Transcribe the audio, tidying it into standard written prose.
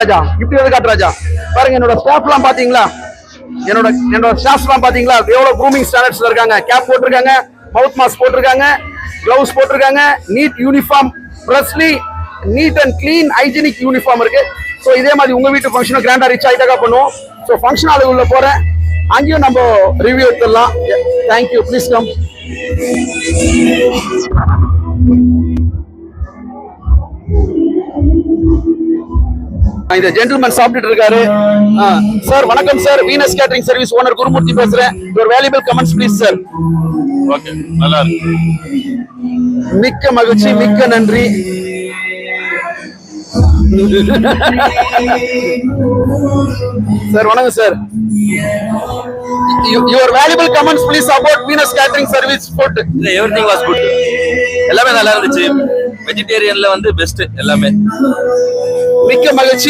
ராஜா gift எது காட்டு ராஜா பாருங்க. என்னோட ஸ்டாஃப்லாம் பாத்தீங்களா, என்னோட ஸ்டாஃப்ஸ்லாம் பாத்தீங்களா எவ்வளவு க்ரூமிங் ஸ்டாண்டர்ட்ஸ்ல இருக்காங்க. கேப் போட்டிருக்காங்க, மவுத் மாஸ்க் போட்டிருக்காங்க, கிளவுஸ் போட்டிருக்காங்க, neat uniform, freshly neat and clean hygienic uniform இருக்கு. ஸோ இதே மாதிரி உங்க வீட்டு ஃபங்க்ஷனும் கிராண்டா ரிச் ஆயிட்டாக்கா பண்ணுவோம். ஸோ ஃபங்க்ஷன் ஆளு உள்ள போறேன், அங்கேயும் நம்ம ரிவ்யூ எடுத்துடலாம். Thank you, please come. இந்த ஜென்டில்மேன் சாப்பிட்டு இருக்காரு. சார் வணக்கம் sir, Venus catering service owner Gurumurthy பேசுறேன். Your valuable comments please sir. Okay, நல்லா இருக்கு. மிக்க மகிழ்ச்சி, மிக்க நன்றி. சார் வணக்கம் sir. Your valuable comments please about Venus catering service food. Everything was good. எல்லாமே நல்லா இருந்துச்சு. வெஜிடேரியன்ல வந்து பெஸ்ட் எல்லாமே. மிக்க மகிழ்ச்சி.